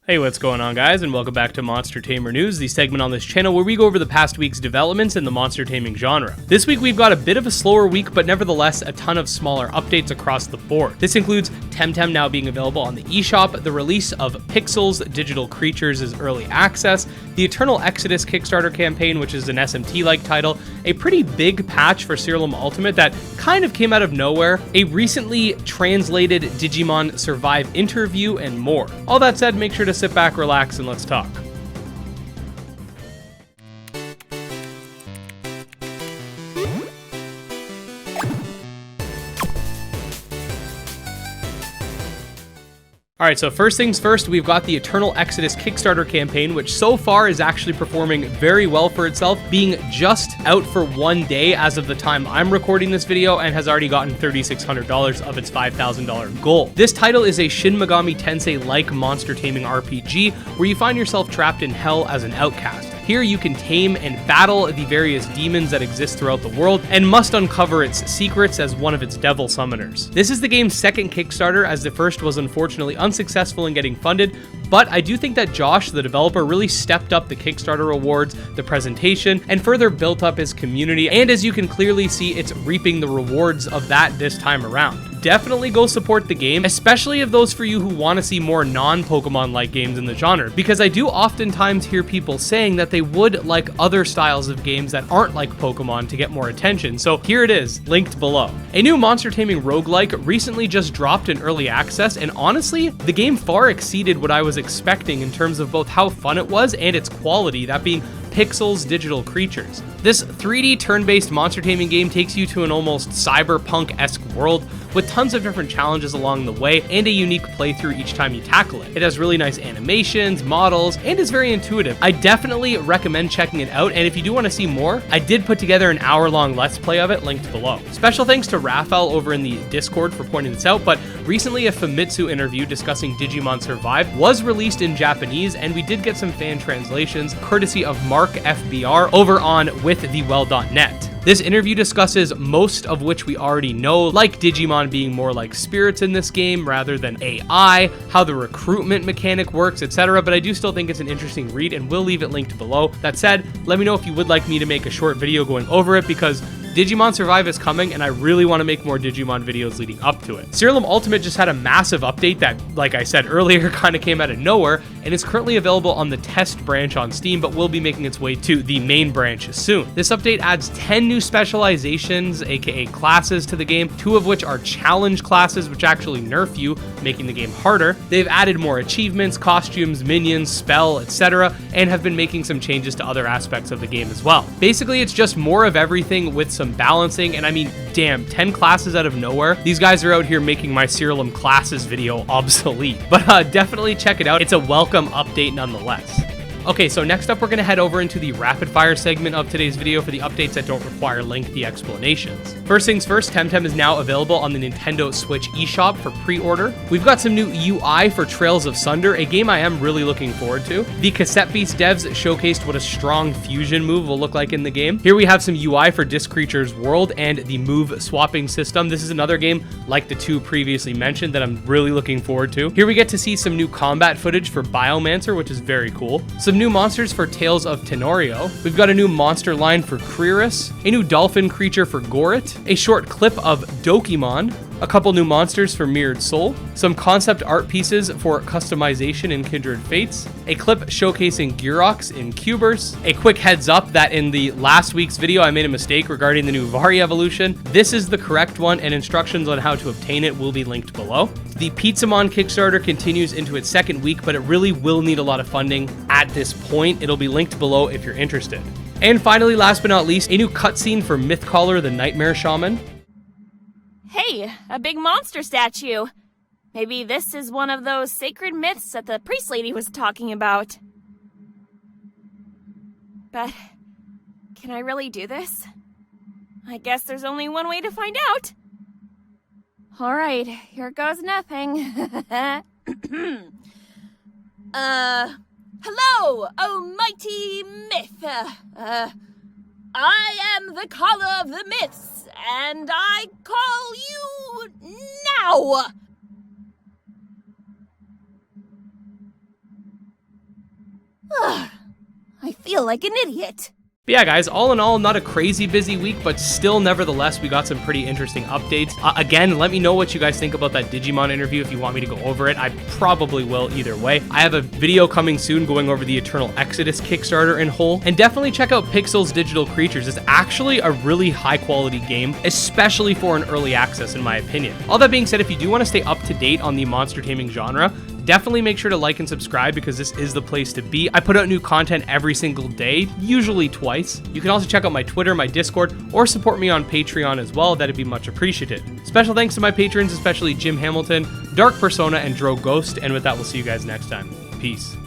Hey, what's going on, guys, and welcome back to Monster Tamer News, the segment on this channel where we go over the past week's developments in the monster taming genre. This week we've got a bit of a slower week, but nevertheless a ton of smaller updates across the board. This includes Temtem now being available on the eShop, the release of Pixels Digital Creatures' early access, the Eternal Exodus Kickstarter campaign, which is an SMT-like title, a pretty big patch for Cyrillium Ultimate that kind of came out of nowhere, a recently translated Digimon Survive interview, and more. All that said, make sure to sit back, relax, and let's talk. Alright, so first things first, we've got the Eternal Exodus Kickstarter campaign, which so far is actually performing very well for itself, being just out for 1 day as of the time I'm recording this video, and has already gotten $3,600 of its $5,000 goal. This title is a Shin Megami Tensei-like monster taming RPG, where you find yourself trapped in hell as an outcast. Here you can tame and battle the various demons that exist throughout the world, and must uncover its secrets as one of its devil summoners. This is the game's second Kickstarter, as the first was unfortunately unsuccessful in getting funded, but I do think that Josh, the developer, really stepped up the Kickstarter rewards, the presentation, and further built up his community, and as you can clearly see, it's reaping the rewards of that this time around. Definitely go support the game, especially of those for you who want to see more non-Pokemon-like games in the genre, because I do oftentimes hear people saying that they would like other styles of games that aren't like Pokemon to get more attention, so here it is, linked below. A new monster taming roguelike recently just dropped in early access, and honestly, the game far exceeded what I was expecting in terms of both how fun it was and its quality, that being Pixels Digital Creatures. This 3D turn-based monster taming game takes you to an almost cyberpunk-esque world with tons of different challenges along the way and a unique playthrough each time you tackle it. It has really nice animations, models, and is very intuitive. I definitely recommend checking it out, and if you do want to see more, I did put together an hour-long Let's Play of it linked below. Special thanks to Raphael over in the Discord for pointing this out, but recently a Famitsu interview discussing Digimon Survive was released in Japanese, and we did get some fan translations courtesy of Mark FBR over on withthewell.net. This interview discusses most of which we already know, like Digimon being more like spirits in this game rather than AI, how the recruitment mechanic works, etc., but I do still think it's an interesting read, and we'll leave it linked below. That said, let me know if you would like me to make a short video going over it, because Digimon Survive is coming, and I really want to make more Digimon videos leading up to it. Cyrillium Ultimate just had a massive update that, like I said earlier, kind of came out of nowhere, and is currently available on the test branch on Steam, but will be making its way to the main branch soon. This update adds 10 new specializations, aka classes, to the game, 2 of which are challenge classes, which actually nerf you, making the game harder. They've added more achievements, costumes, minions, spell, etc., and have been making some changes to other aspects of the game as well. Basically, it's just more of everything with some balancing, and I mean, damn, 10 classes out of nowhere. These guys are out here making my Cyrillium classes video obsolete, but definitely check it out. It's a welcome update nonetheless. Okay, so next up we're going to head over into the rapid fire segment of today's video for the updates that don't require lengthy explanations. First things first, Temtem is now available on the Nintendo Switch eShop for pre-order. We've got some new UI for Trails of Sunder, a game I am really looking forward to. The Cassette Beast devs showcased what a strong fusion move will look like in the game. Here we have some UI for Disc Creatures World and the move swapping system. This is another game like the 2 previously mentioned that I'm really looking forward to. Here we get to see some new combat footage for Biomancer, which is very cool. Some new monsters for Tales of Tenorio. We've got a new monster line for Kriris, a new dolphin creature for Gorit, a short clip of Dokimon, a couple new monsters for Mirrored Soul, some concept art pieces for customization in Kindred Fates, a clip showcasing Gyrox in Cubers, a quick heads up that in the last week's video I made a mistake regarding the new Vari evolution. This is the correct one, and instructions on how to obtain it will be linked below. The Pizzamon Kickstarter continues into its second week, but it really will need a lot of funding at this point. It'll be linked below if you're interested. And finally, last but not least, a new cutscene for Mythcaller the Nightmare Shaman. Hey, a big monster statue. Maybe this is one of those sacred myths that the priest lady was talking about. But can I really do this? I guess there's only one way to find out. Alright, here goes nothing. Hello, oh mighty myth. I am the caller of the myths, and I call you now! feel like an idiot. But yeah, guys, all in all, not a crazy busy week, but still, nevertheless, we got some pretty interesting updates. Again, let me know what you guys think about that Digimon interview if you want me to go over it. I probably will either way. I have a video coming soon going over the Eternal Exodus Kickstarter in whole. And definitely check out Pixel's Digital Creatures. It's actually a really high-quality game, especially for an early access, in my opinion. All that being said, if you do want to stay up to date on the monster taming genre, definitely make sure to like and subscribe because this is the place to be. I put out new content every single day, usually twice. You can also check out my Twitter, my Discord, or support me on Patreon as well. That'd be much appreciated. Special thanks to my patrons, especially Jim Hamilton, Dark Persona, and Dro Ghost. And with that, we'll see you guys next time. Peace.